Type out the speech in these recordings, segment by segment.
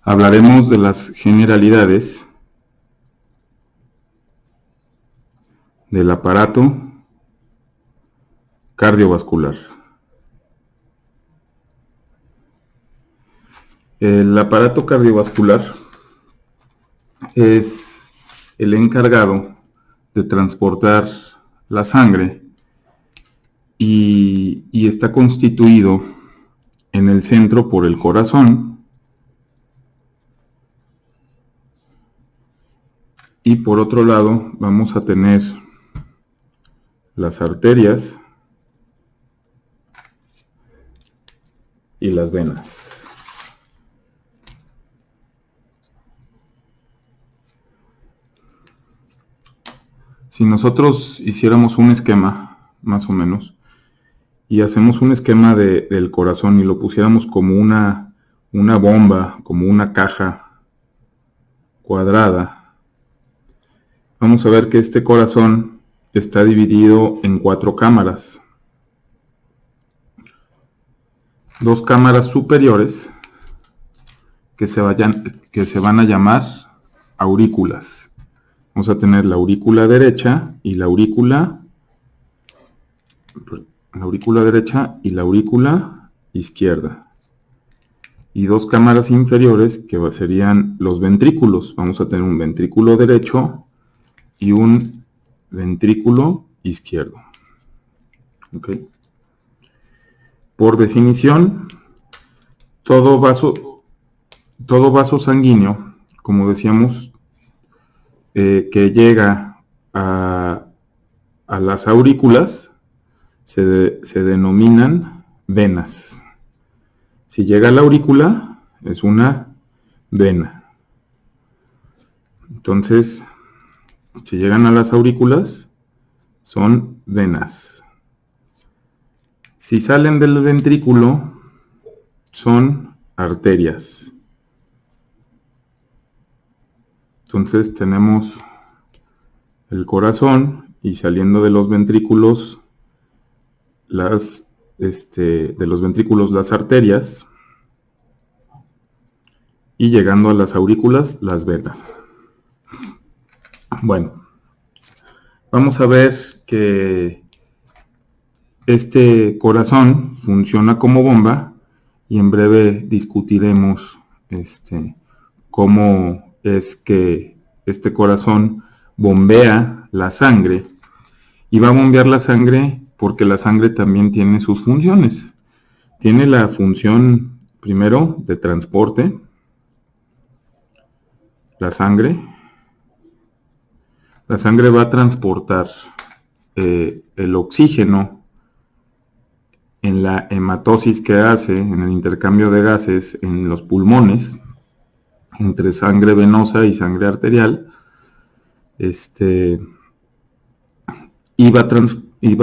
Hablaremos de las generalidades del aparato cardiovascular. El aparato cardiovascular es el encargado de transportar la sangre y está constituido en el centro por el corazón y por otro lado vamos a tener las arterias y las venas. Si nosotros hiciéramos un esquema, más o menos, y hacemos un esquema del corazón y lo pusiéramos como una bomba, como una caja cuadrada, vamos a ver que este corazón está dividido en 4 cámaras. 2 cámaras superiores que se van a llamar aurículas. Vamos a tener la aurícula derecha y la aurícula derecha y la aurícula izquierda. Y 2 cámaras inferiores que serían los ventrículos. Vamos a tener un ventrículo derecho y un ventrículo izquierdo. ¿Okay? Por definición, todo vaso sanguíneo, como decíamos, que llega a las aurículas, se denominan venas. Si llega a la aurícula, es una vena. Entonces, si llegan a las aurículas, son venas. Si salen del ventrículo, son arterias. Entonces tenemos el corazón y saliendo de los ventrículos las arterias y llegando a las aurículas las venas. Bueno, vamos a ver que este corazón funciona como bomba y en breve discutiremos cómo es que este corazón bombea la sangre y va a bombear la sangre porque la sangre también tiene sus funciones. Tiene la función primero de transporte, la sangre va a transportar el oxígeno en la hematosis que hace, en el intercambio de gases en los pulmones, entre sangre venosa y sangre arterial, y va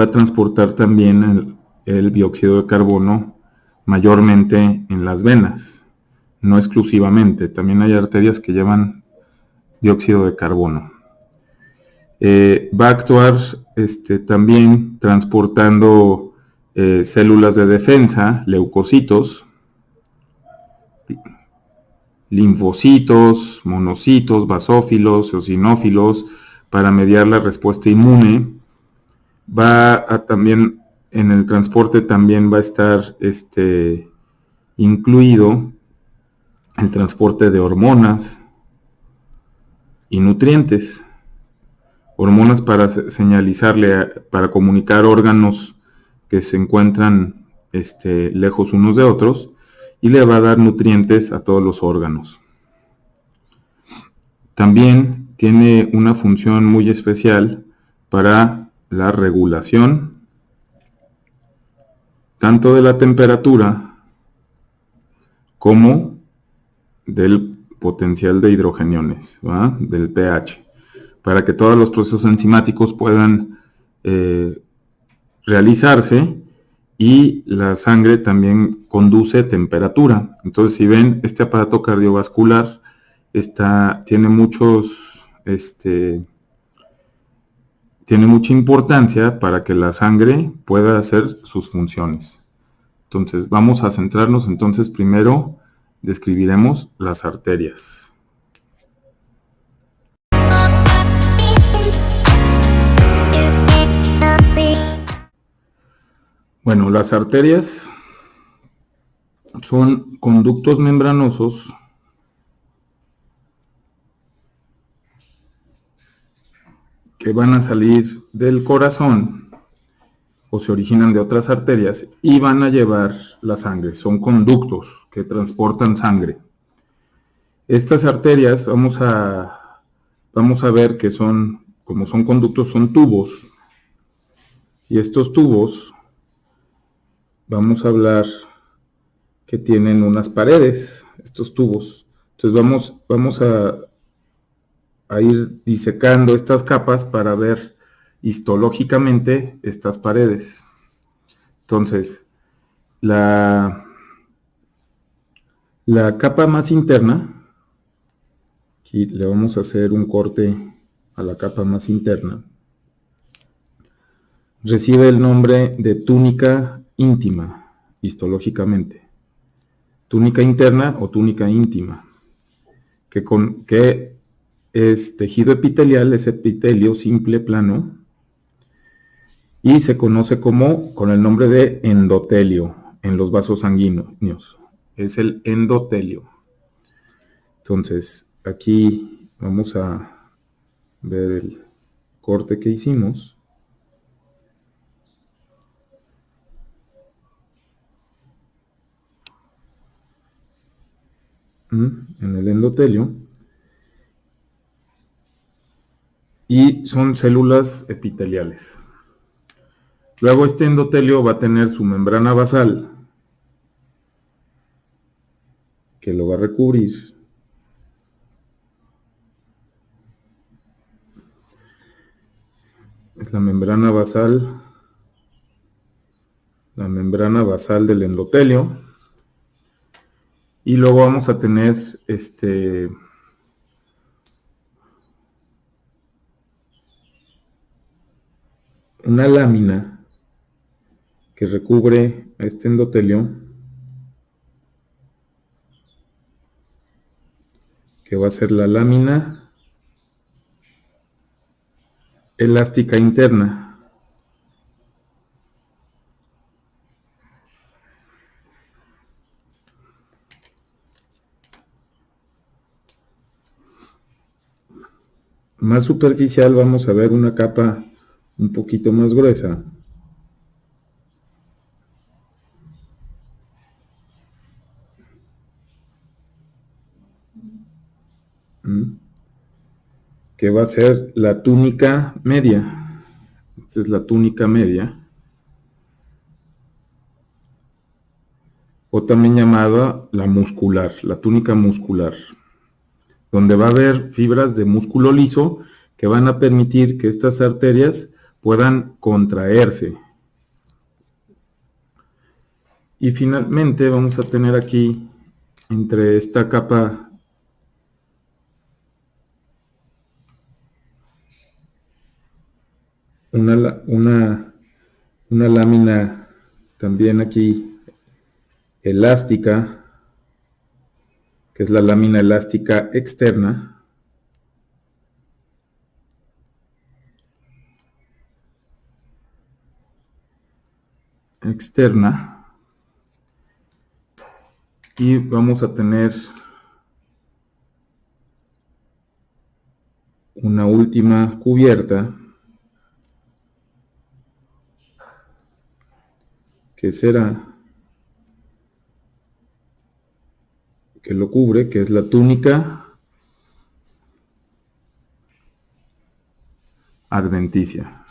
a transportar también el dióxido de carbono mayormente en las venas, no exclusivamente, también hay arterias que llevan dióxido de carbono. Va a actuar también transportando células de defensa, leucocitos, linfocitos, monocitos, basófilos, eosinófilos, para mediar la respuesta inmune. También en el transporte también va a estar incluido el transporte de hormonas y nutrientes. Hormonas para señalizarle, para comunicar órganos que se encuentran lejos unos de otros, y le va a dar nutrientes a todos los órganos. También tiene una función muy especial para la regulación tanto de la temperatura como del potencial de hidrogeniones, ¿va? Del pH, para que todos los procesos enzimáticos puedan realizarse, y la sangre también conduce temperatura. Entonces, si ven, este aparato cardiovascular tiene mucha importancia para que la sangre pueda hacer sus funciones. Entonces, vamos a centrarnos entonces primero describiremos las arterias. Bueno, las arterias son conductos membranosos que van a salir del corazón o se originan de otras arterias y van a llevar la sangre. Son conductos que transportan sangre. Estas arterias vamos a ver que son, como son conductos, son tubos. Y estos tubos, vamos a hablar que tienen unas paredes, estos tubos. Entonces vamos a ir disecando estas capas para ver histológicamente estas paredes. Entonces, la capa más interna, aquí le vamos a hacer un corte a la capa más interna, recibe el nombre de túnica íntima, histológicamente. Túnica interna o túnica íntima, que es tejido epitelial, es epitelio simple plano, y se conoce con el nombre de endotelio en los vasos sanguíneos. Es el endotelio. Entonces, aquí vamos a ver el corte que hicimos. En el endotelio. Y son células epiteliales. Luego este endotelio va a tener su membrana basal, que lo va a recubrir. Es la membrana basal del endotelio. Y luego vamos a tener una lámina que recubre a este endotelio, que va a ser la lámina elástica interna. Más superficial vamos a ver una capa un poquito más gruesa, que va a ser la túnica media. Esta es la túnica media, o también llamada la muscular, la túnica muscular, donde va a haber fibras de músculo liso que van a permitir que estas arterias puedan contraerse. Y finalmente vamos a tener aquí, entre esta capa una lámina también aquí elástica, que es la lámina elástica externa. Y vamos a tener una última cubierta, que será, que lo cubre, que es la túnica adventicia,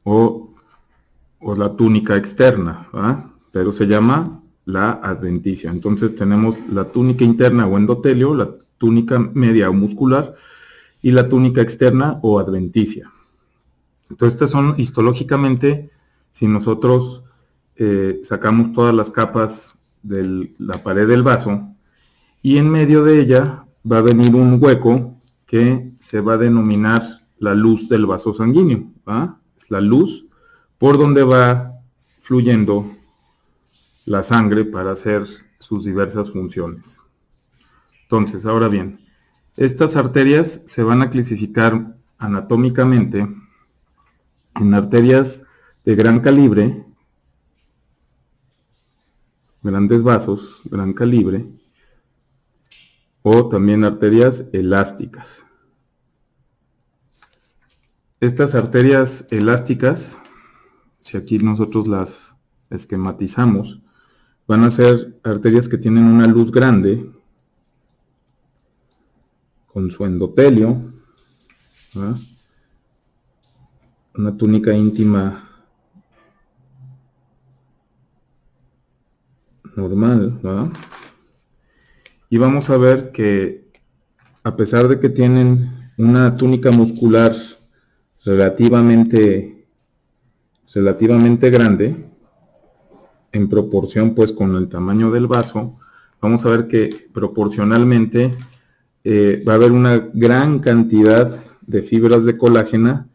o la túnica externa, ¿verdad? Pero se llama la adventicia. Entonces tenemos la túnica interna o endotelio, la túnica media o muscular, y la túnica externa o adventicia. Entonces estas son histológicamente, si nosotros sacamos todas las capas de la pared del vaso, y en medio de ella va a venir un hueco que se va a denominar la luz del vaso sanguíneo, ¿va? Es la luz por donde va fluyendo la sangre para hacer sus diversas funciones. Entonces, ahora bien, estas arterias se van a clasificar anatómicamente en arterias de gran calibre, grandes vasos, gran calibre, o también arterias elásticas. Estas arterias elásticas, si aquí nosotros las esquematizamos, van a ser arterias que tienen una luz grande, con su endotelio, ¿verdad? Una túnica íntima normal, ¿verdad? Y vamos a ver que a pesar de que tienen una túnica muscular relativamente grande, en proporción pues con el tamaño del vaso, vamos a ver que proporcionalmente va a haber una gran cantidad de fibras de colágeno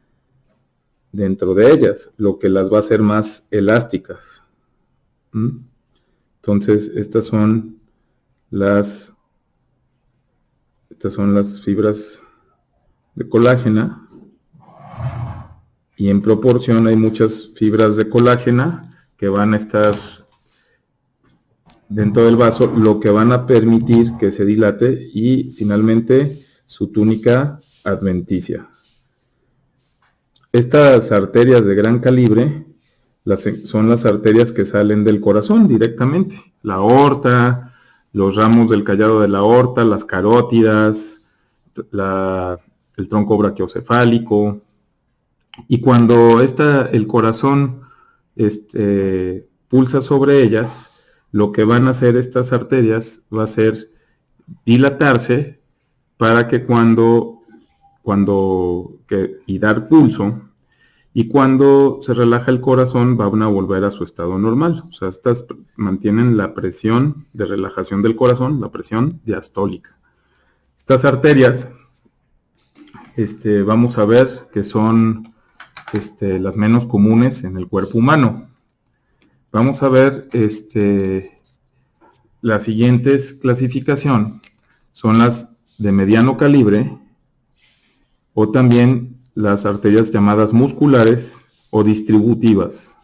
dentro de ellas, lo que las va a hacer más elásticas. Entonces, estas son las fibras de colágeno, y en proporción hay muchas fibras de colágeno que van a estar dentro del vaso, lo que van a permitir que se dilate y finalmente su túnica adventicia. Estas arterias de gran calibre son las arterias que salen del corazón directamente. La aorta, los ramos del callado de la aorta, las carótidas, el tronco brachiocefálico. Y cuando el corazón pulsa sobre ellas, lo que van a hacer estas arterias va a ser dilatarse para que y dar pulso, y cuando se relaja el corazón van a volver a su estado normal. O sea, estas mantienen la presión de relajación del corazón, la presión diastólica. Estas arterias, vamos a ver que son las menos comunes en el cuerpo humano. Vamos a ver las siguientes clasificación son las de mediano calibre, o también las arterias llamadas musculares o distributivas.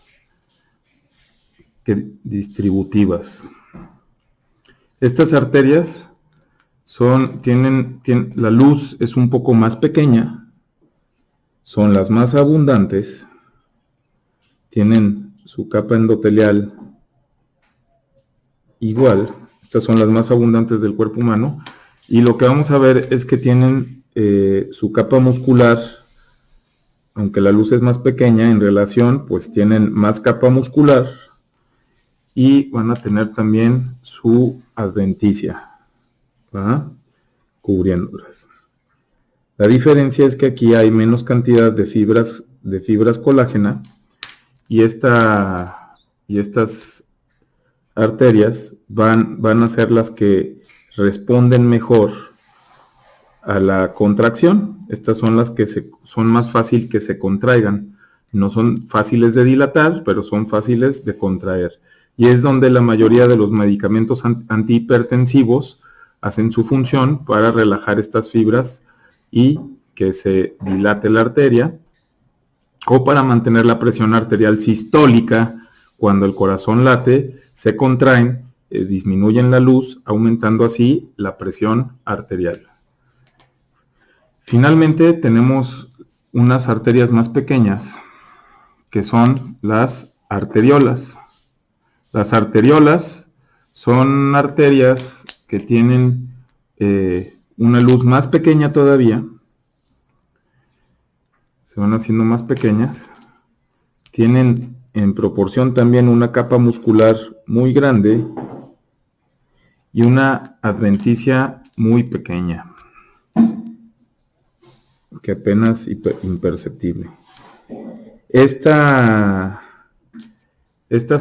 Estas arterias la luz es un poco más pequeña, son las más abundantes, tienen su capa endotelial igual. Estas son las más abundantes del cuerpo humano, y lo que vamos a ver es que tienen su capa muscular, aunque la luz es más pequeña en relación, pues tienen más capa muscular y van a tener también su adventicia, ¿va? Cubriéndolas. La diferencia es que aquí hay menos cantidad de fibras colágena, y estas arterias van a ser las que responden mejor a la contracción. Estas son las que son más fácil que se contraigan. No son fáciles de dilatar, pero son fáciles de contraer. Y es donde la mayoría de los medicamentos antihipertensivos hacen su función para relajar estas fibras y que se dilate la arteria, o para mantener la presión arterial sistólica. Cuando el corazón late, se contraen, disminuyen la luz, aumentando así la presión arterial. Finalmente tenemos unas arterias más pequeñas, que son las arteriolas. Las arteriolas son arterias que tienen una luz más pequeña todavía, se van haciendo más pequeñas, tienen en proporción también una capa muscular muy grande y una adventicia muy pequeña, que apenas imperceptible. Estas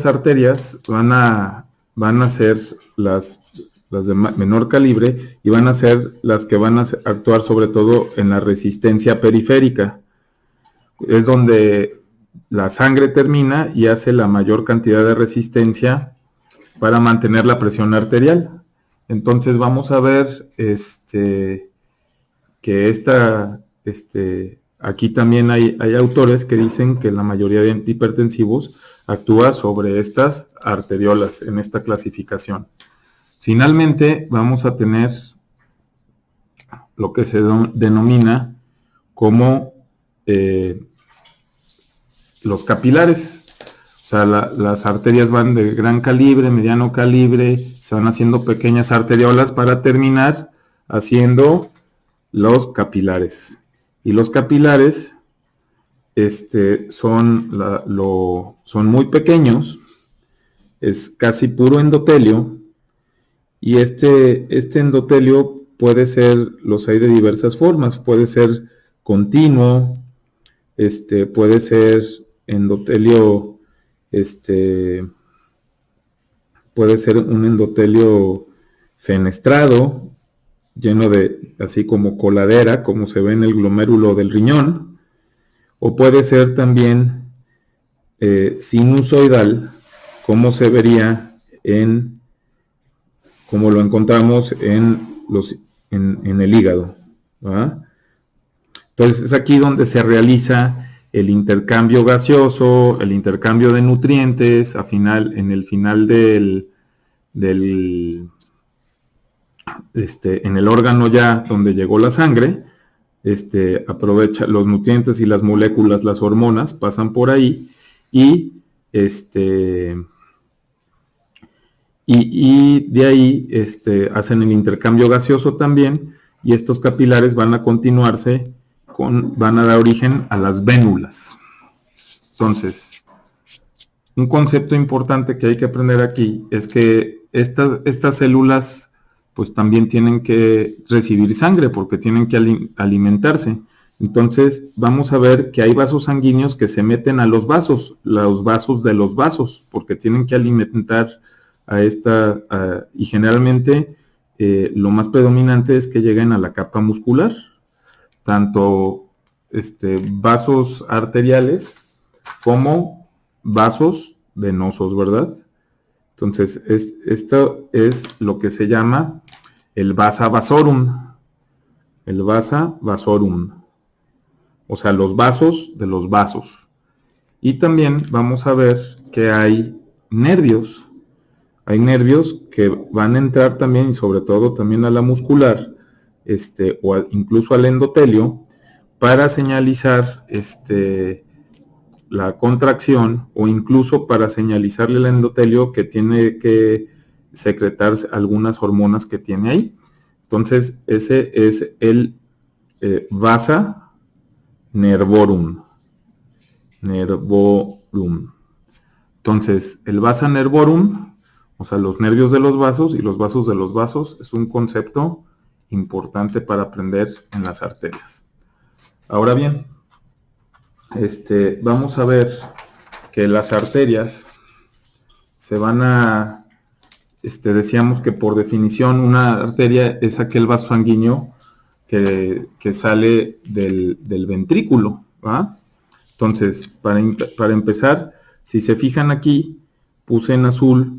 arterias van a ser las de menor calibre, y van a ser las que van a actuar sobre todo en la resistencia periférica. Es donde la sangre termina y hace la mayor cantidad de resistencia para mantener la presión arterial. Entonces vamos a ver que aquí también hay autores que dicen que la mayoría de antihipertensivos actúa sobre estas arteriolas en esta clasificación. Finalmente vamos a tener lo que se denomina como los capilares. O sea, las arterias van de gran calibre, mediano calibre, se van haciendo pequeñas arteriolas para terminar haciendo los capilares. Y los capilares son muy pequeños, es casi puro endotelio, y este endotelio los hay de diversas formas, puede ser continuo, puede ser endotelio, puede ser un endotelio fenestrado, lleno de, así como coladera, como se ve en el glomérulo del riñón, o puede ser también sinusoidal, como se vería como lo encontramos en el hígado, ¿verdad? Entonces es aquí donde se realiza el intercambio gaseoso, el intercambio de nutrientes, en el final en el órgano ya donde llegó la sangre, aprovecha los nutrientes y las moléculas, las hormonas, pasan por ahí y de ahí hacen el intercambio gaseoso también, y estos capilares van a continuarse, van a dar origen a las vénulas. Entonces, un concepto importante que hay que aprender aquí es que estas células pues también tienen que recibir sangre porque tienen que alimentarse. Entonces vamos a ver que hay vasos sanguíneos que se meten a los vasos de los vasos, porque tienen que alimentar y generalmente lo más predominante es que lleguen a la capa muscular, tanto vasos arteriales como vasos venosos, ¿verdad? Entonces, esto es lo que se llama el vasa vasorum. El vasa vasorum. O sea, los vasos de los vasos. Y también vamos a ver que hay nervios. Hay nervios que van a entrar también, y sobre todo también a la muscular, o incluso al endotelio, para señalizar la contracción, o incluso para señalizarle al endotelio que tiene que secretar algunas hormonas que tiene ahí. Entonces, ese es el vasa nervorum. Entonces, el vasa nervorum, o sea, los nervios de los vasos y los vasos de los vasos, es un concepto importante para aprender en las arterias. Ahora bien, vamos a ver que las arterias se van a, decíamos que por definición una arteria es aquel vaso sanguíneo que sale del ventrículo, ¿va? Entonces, para empezar, si se fijan aquí, puse en azul,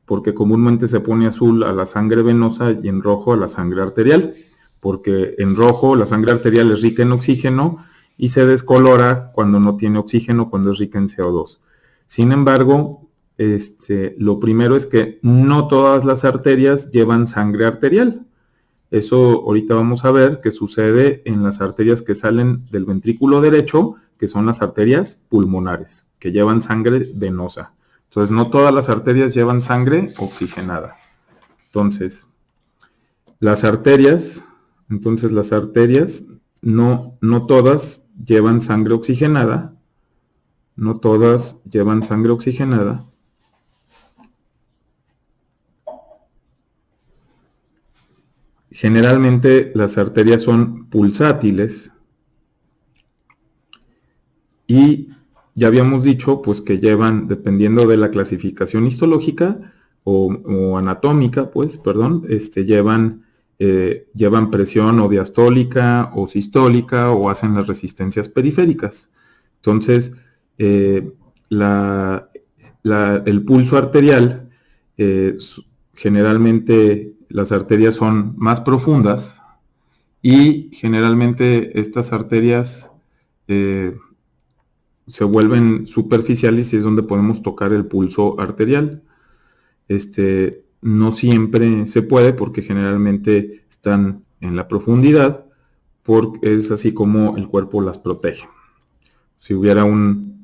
porque comúnmente se pone azul a la sangre venosa y en rojo a la sangre arterial, porque en rojo la sangre arterial es rica en oxígeno y se descolora cuando no tiene oxígeno, cuando es rica en CO2. Sin embargo, lo primero es que no todas las arterias llevan sangre arterial. Eso ahorita vamos a ver que sucede en las arterias que salen del ventrículo derecho, que son las arterias pulmonares, que llevan sangre venosa. Entonces, no todas las arterias llevan sangre oxigenada. Entonces, las arterias no todas llevan sangre oxigenada. No todas llevan sangre oxigenada. Generalmente las arterias son pulsátiles. Y ya habíamos dicho pues que llevan, dependiendo de la clasificación histológica o anatómica, llevan presión o diastólica o sistólica, o hacen las resistencias periféricas. Entonces, el pulso arterial generalmente las arterias son más profundas y generalmente estas arterias se vuelven superficiales y es donde podemos tocar el pulso arterial. No siempre se puede porque generalmente están en la profundidad, porque es así como el cuerpo las protege. Si hubiera un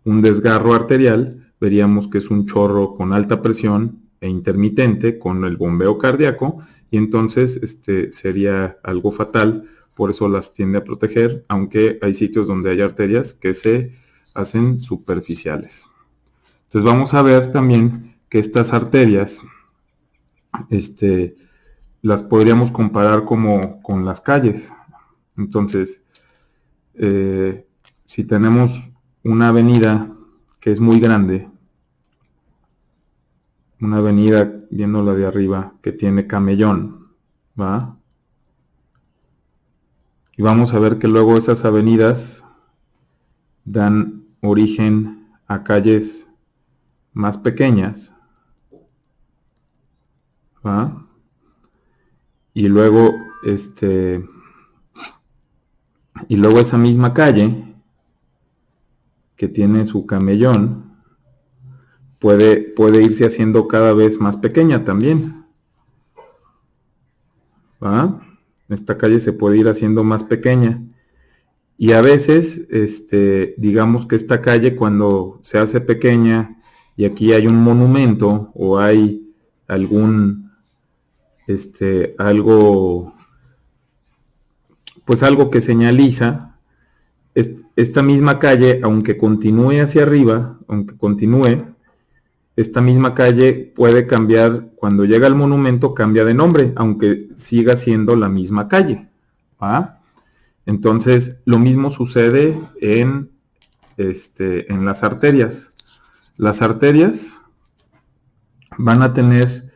desgarro arterial, veríamos que es un chorro con alta presión e intermitente con el bombeo cardíaco y entonces sería algo fatal. Por eso las tiende a proteger, aunque hay sitios donde hay arterias que se hacen superficiales. Entonces vamos a ver también que estas arterias las podríamos comparar como con las calles. Entonces, si tenemos una avenida que es muy grande, una avenida, viéndola de arriba, que tiene camellón, ¿va? Y vamos a ver que luego esas avenidas dan origen a calles más pequeñas, ¿va? Y luego esa misma calle que tiene su camellón puede irse haciendo cada vez más pequeña también, ¿va? Esta calle se puede ir haciendo más pequeña y a veces digamos que esta calle cuando se hace pequeña y aquí hay un monumento o hay algún algo que señaliza, esta misma calle, aunque continúe hacia arriba, esta misma calle puede cambiar, cuando llega al monumento cambia de nombre, aunque siga siendo la misma calle, ¿va? Entonces, lo mismo sucede en las arterias. Las arterias van a tener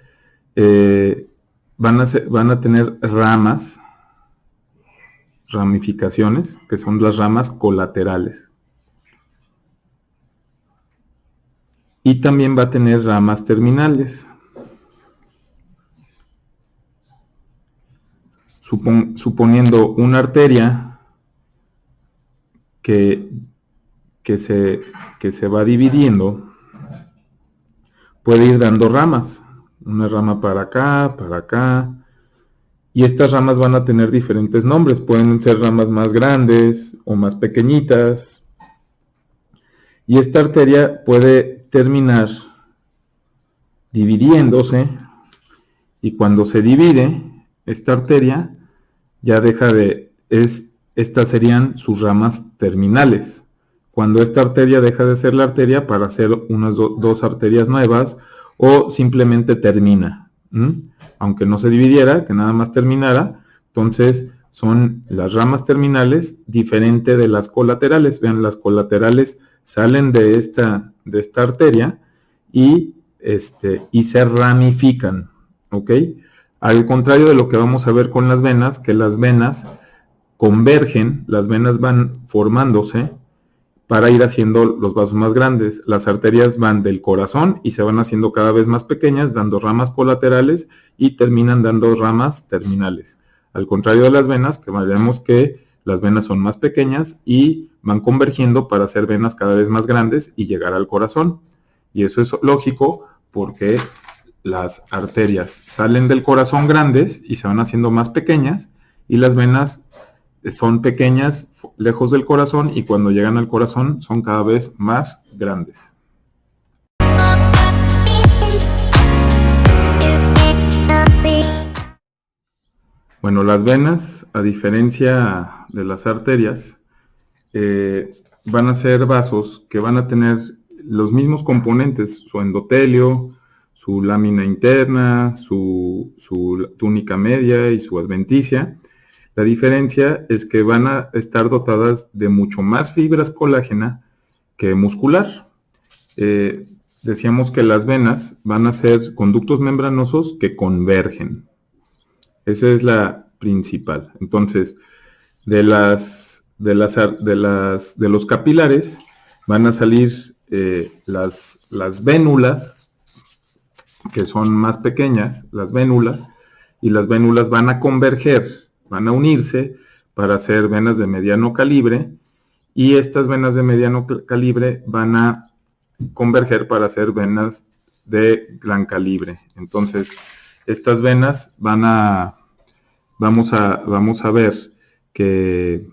ramificaciones, que son las ramas colaterales. Y también va a tener ramas terminales. Suponiendo una arteria que se va dividiendo, puede ir dando ramas. Una rama para acá. Y estas ramas van a tener diferentes nombres. Pueden ser ramas más grandes o más pequeñitas. Y esta arteria puede terminar dividiéndose. Y cuando se divide, esta arteria ya deja de... estas serían sus ramas terminales. Cuando esta arteria deja de ser la arteria para hacer unas dos arterias nuevas o simplemente termina. Aunque no se dividiera, que nada más terminara, entonces son las ramas terminales diferente de las colaterales. Vean, las colaterales salen de esta arteria y se ramifican, ¿ok? Al contrario de lo que vamos a ver con las venas, que las venas convergen, las venas van formándose para ir haciendo los vasos más grandes. Las arterias van del corazón y se van haciendo cada vez más pequeñas, dando ramas colaterales y terminan dando ramas terminales. Al contrario de las venas, que veremos que las venas son más pequeñas y van convergiendo para hacer venas cada vez más grandes y llegar al corazón. Y eso es lógico porque las arterias salen del corazón grandes y se van haciendo más pequeñas y las venas son pequeñas lejos del corazón y cuando llegan al corazón son cada vez más grandes. Bueno, las venas, a diferencia de las arterias, van a ser vasos que van a tener los mismos componentes, su endotelio, su lámina interna, su túnica media y su adventicia. La diferencia es que van a estar dotadas de mucho más fibras colágena que muscular. Decíamos que las venas van a ser conductos membranosos que convergen. Esa es la principal. Entonces, de los capilares van a salir las vénulas, que son más pequeñas, las vénulas, y las vénulas van a converger, van a unirse para hacer venas de mediano calibre, y estas venas de mediano calibre van a converger para hacer venas de gran calibre. Entonces, estas venas vamos a ver que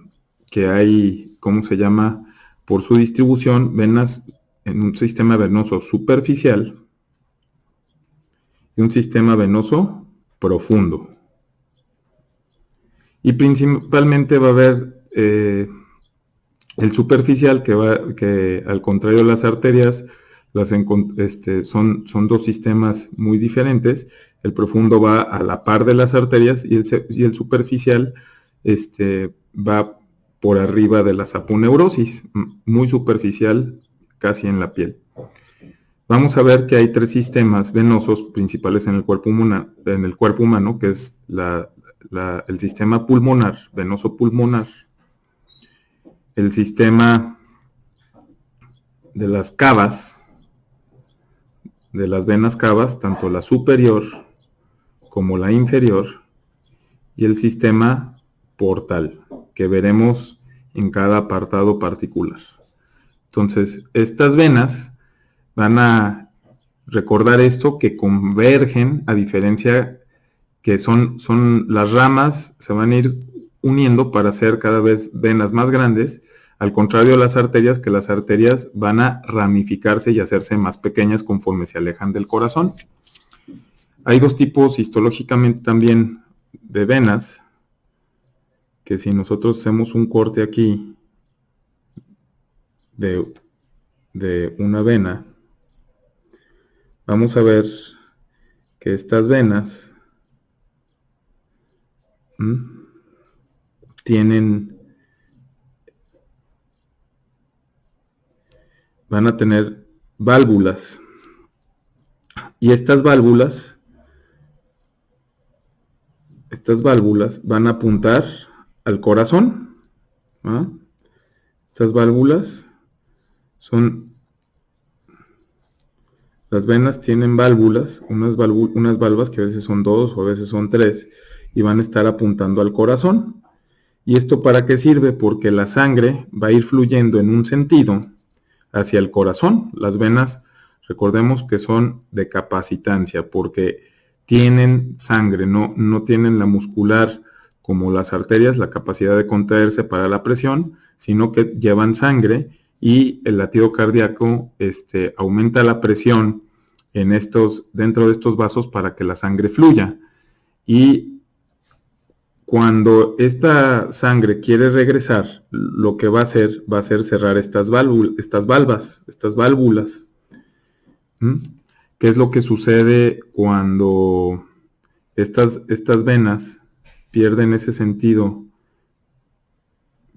hay, ¿cómo se llama? Por su distribución, venas en un sistema venoso superficial y un sistema venoso profundo. Y principalmente va a haber el superficial, que al contrario de las arterias, son dos sistemas muy diferentes. El profundo va a la par de las arterias y el superficial va por arriba de la saponeurosis, muy superficial, casi en la piel. Vamos a ver que hay tres sistemas venosos principales en el cuerpo humano, que es el sistema pulmonar, venoso pulmonar, el sistema de las cavas, de las venas cavas, tanto la superior como la inferior, y el sistema portal, que veremos en cada apartado particular. Entonces, estas venas van a recordar esto, que convergen, a diferencia que son las ramas, se van a ir uniendo para hacer cada vez venas más grandes, al contrario de las arterias, que las arterias van a ramificarse y hacerse más pequeñas conforme se alejan del corazón. Hay dos tipos histológicamente también de venas, que si nosotros hacemos un corte aquí de una vena, vamos a ver que estas venas van a tener válvulas, y estas válvulas van a apuntar al corazón. Estas válvulas las venas tienen válvulas, unas válvulas que a veces son 2 o a veces son 3, y van a estar apuntando al corazón. ¿Y esto para qué sirve? Porque la sangre va a ir fluyendo en un sentido hacia el corazón. Las venas, recordemos que son de capacitancia, porque tienen sangre, no tienen la muscular como las arterias, la capacidad de contraerse para la presión, sino que llevan sangre, y el latido cardíaco aumenta la presión dentro de estos vasos para que la sangre fluya. Y cuando esta sangre quiere regresar, lo que va a hacer cerrar estas válvulas. ¿Qué es lo que sucede cuando estas venas pierden ese sentido?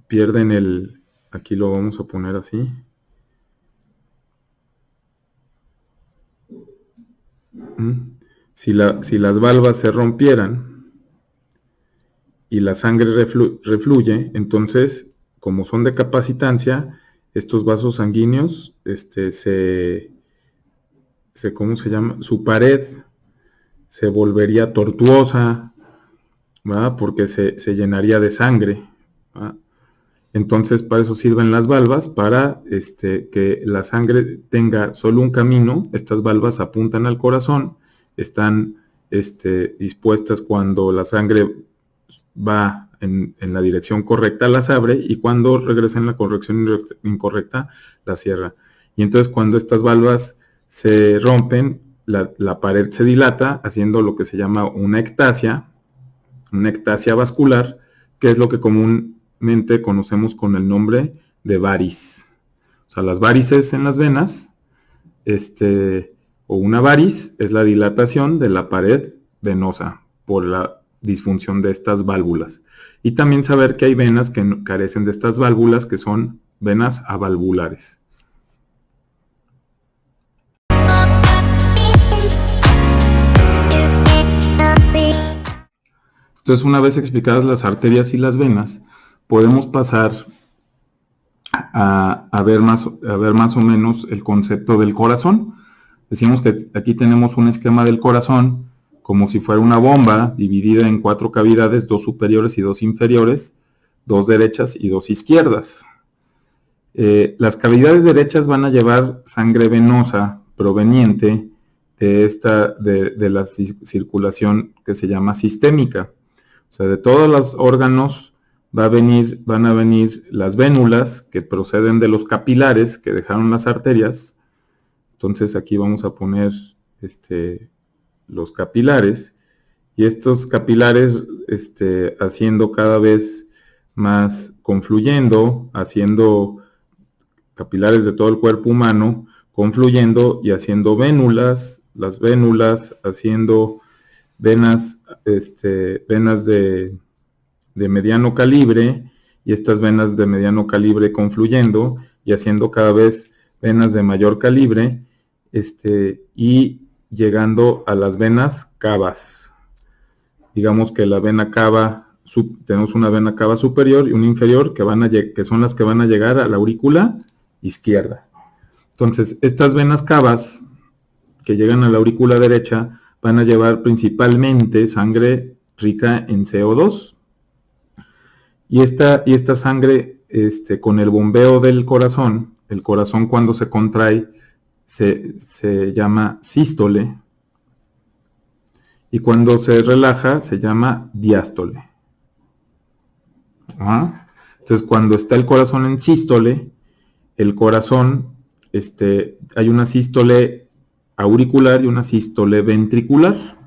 Pierden aquí lo vamos a poner así. Si las válvulas se rompieran y la sangre refluye, entonces, como son de capacitancia, estos vasos sanguíneos, ¿cómo se llama? Su pared se volvería tortuosa, ¿verdad? Porque se llenaría de sangre, ¿verdad? Entonces, para eso sirven las valvas, para que la sangre tenga solo un camino. Estas valvas apuntan al corazón, están dispuestas cuando la sangre va en la dirección correcta, las abre, y cuando regresa en la corrección incorrecta, la cierra. Y entonces, cuando estas valvas se rompen, la pared se dilata, haciendo lo que se llama una ectasia vascular, que es lo que comúnmente conocemos con el nombre de varis. O sea, las varices en las venas, o una varis, es la dilatación de la pared venosa por la disfunción de estas válvulas. Y también saber que hay venas que carecen de estas válvulas, que son venas avalvulares. Entonces, una vez explicadas las arterias y las venas, podemos pasar a ver más o menos el concepto del corazón. Decimos que aquí tenemos un esquema del corazón como si fuera una bomba dividida en 4 cavidades, 2 superiores y 2 inferiores, 2 derechas y 2 izquierdas. Las cavidades derechas van a llevar sangre venosa proveniente de la circulación que se llama sistémica. O sea, de todos los órganos van a venir las vénulas que proceden de los capilares que dejaron las arterias. Entonces aquí vamos a poner los capilares, y estos capilares haciendo cada vez más, confluyendo, haciendo capilares de todo el cuerpo humano, confluyendo y haciendo vénulas, las vénulas haciendo venas, venas de mediano calibre, y estas venas de mediano calibre confluyendo y haciendo cada vez venas de mayor calibre, y llegando a las venas cavas. Digamos que la vena cava, tenemos una vena cava superior y una inferior que son las que van a llegar a la aurícula izquierda. Entonces, estas venas cavas que llegan a la aurícula derecha van a llevar principalmente sangre rica en CO2. Y esta sangre, con el bombeo del corazón, el corazón cuando se contrae se llama sístole, y cuando se relaja se llama diástole. Entonces, cuando está el corazón en sístole, el corazón, hay una sístole auricular y una sístole ventricular.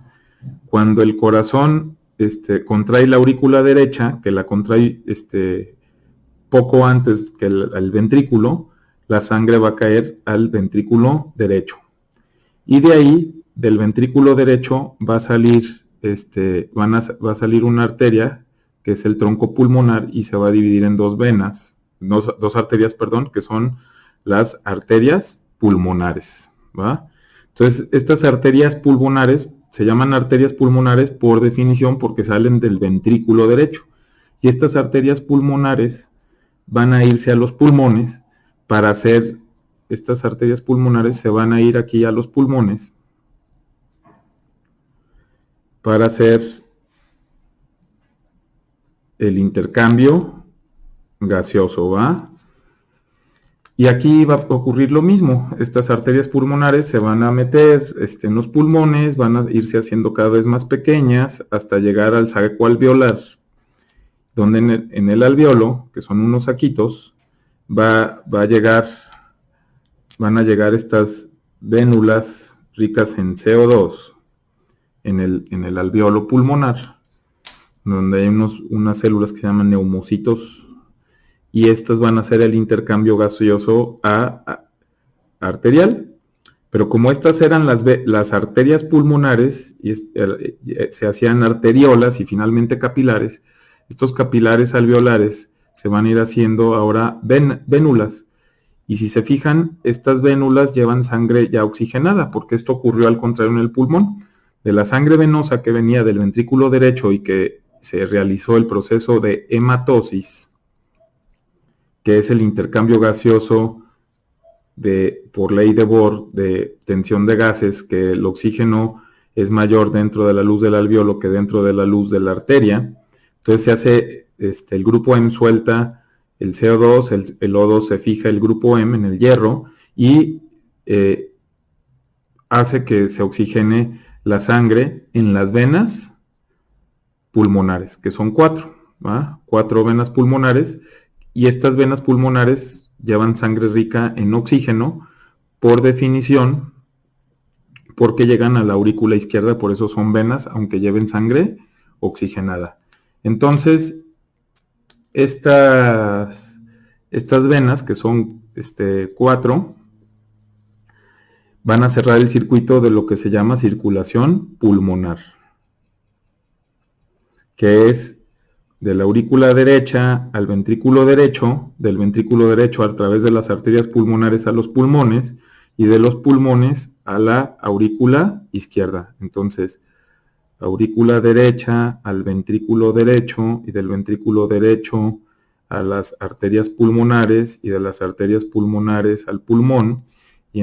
Cuando el corazón contrae la aurícula derecha, que la contrae poco antes que el ventrículo, la sangre va a caer al ventrículo derecho. Y de ahí, del ventrículo derecho, va a salir, va a salir una arteria, que es el tronco pulmonar, y se va a dividir en dos venas, dos arterias, perdón, que son las arterias pulmonares, ¿va? Entonces, estas arterias pulmonares se llaman arterias pulmonares por definición porque salen del ventrículo derecho. Y estas arterias pulmonares van a irse a los pulmones para hacer, estas arterias pulmonares se van a ir aquí a los pulmones para hacer el intercambio gaseoso, ¿va? Y aquí va a ocurrir lo mismo. Estas arterias pulmonares se van a meter en los pulmones, van a irse haciendo cada vez más pequeñas hasta llegar al saco alveolar, donde en el alveolo, que son unos saquitos, van a llegar estas vénulas ricas en CO2 en el alveolo pulmonar, donde hay unas células que se llaman neumocitos, y estas van a hacer el intercambio gaseoso arterial. Pero como estas eran las arterias pulmonares, y se hacían arteriolas y finalmente capilares, estos capilares alveolares se van a ir haciendo ahora vénulas. Y si se fijan, estas vénulas llevan sangre ya oxigenada, porque esto ocurrió al contrario en el pulmón. De la sangre venosa que venía del ventrículo derecho y que se realizó el proceso de hematosis, que es el intercambio gaseoso por ley de Bohr de tensión de gases, que el oxígeno es mayor dentro de la luz del alveolo que dentro de la luz de la arteria. Entonces se hace, el grupo M suelta el CO2, el O2 se fija el grupo M en el hierro y hace que se oxigene la sangre en las venas pulmonares, que son 4, ¿va? 4 venas pulmonares, y estas venas pulmonares llevan sangre rica en oxígeno por definición, porque llegan a la aurícula izquierda, por eso son venas, aunque lleven sangre oxigenada. Entonces, estas venas, que son 4, van a cerrar el circuito de lo que se llama circulación pulmonar, que es de la aurícula derecha al ventrículo derecho, del ventrículo derecho a través de las arterias pulmonares a los pulmones, y de los pulmones a la aurícula izquierda. Entonces, aurícula derecha al ventrículo derecho, y del ventrículo derecho a las arterias pulmonares, y de las arterias pulmonares al pulmón, y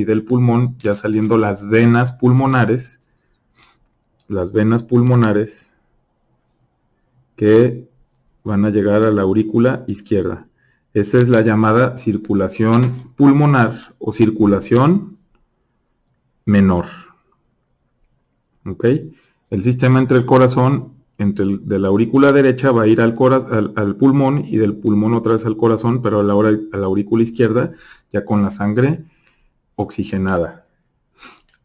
del pulmón ya saliendo las venas pulmonares que van a llegar a la aurícula izquierda. Esa es la llamada circulación pulmonar o circulación menor. ¿Ok? El sistema entre el corazón, de la aurícula derecha va a ir al pulmón y del pulmón otra vez al corazón, pero a la aurícula izquierda ya con la sangre oxigenada.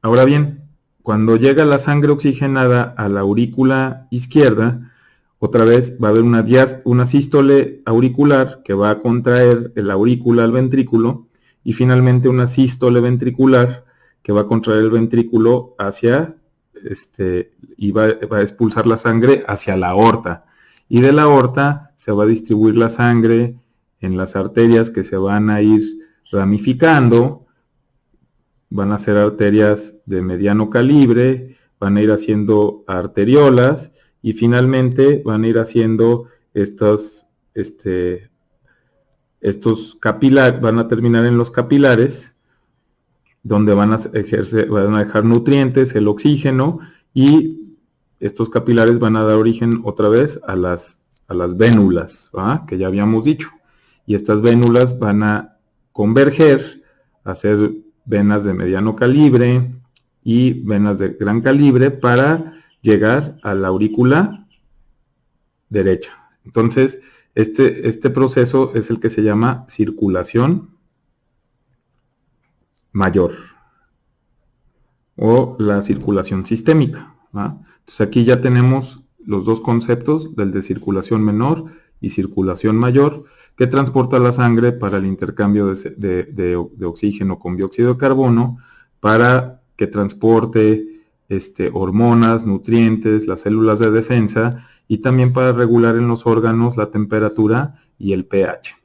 Ahora bien, cuando llega la sangre oxigenada a la aurícula izquierda, otra vez va a haber una sístole auricular que va a contraer el aurícula al ventrículo y finalmente una sístole ventricular que va a contraer el ventrículo hacia, y va a expulsar la sangre hacia la aorta. Y de la aorta se va a distribuir la sangre en las arterias que se van a ir ramificando. Van a ser arterias de mediano calibre, van a ir haciendo arteriolas y finalmente van a ir haciendo estos capilares, van a terminar en los capilares, donde van a dejar nutrientes, el oxígeno, y estos capilares van a dar origen otra vez a las vénulas, ¿va? Que ya habíamos dicho. Y estas vénulas van a converger a ser venas de mediano calibre y venas de gran calibre para llegar a la aurícula derecha. Entonces, este proceso es el que se llama circulación mayor o la circulación sistémica, ¿va? Entonces aquí ya tenemos los dos conceptos del de circulación menor y circulación mayor, que transporta la sangre para el intercambio de oxígeno con dióxido de carbono, para que transporte hormonas, nutrientes, las células de defensa, y también para regular en los órganos la temperatura y el pH.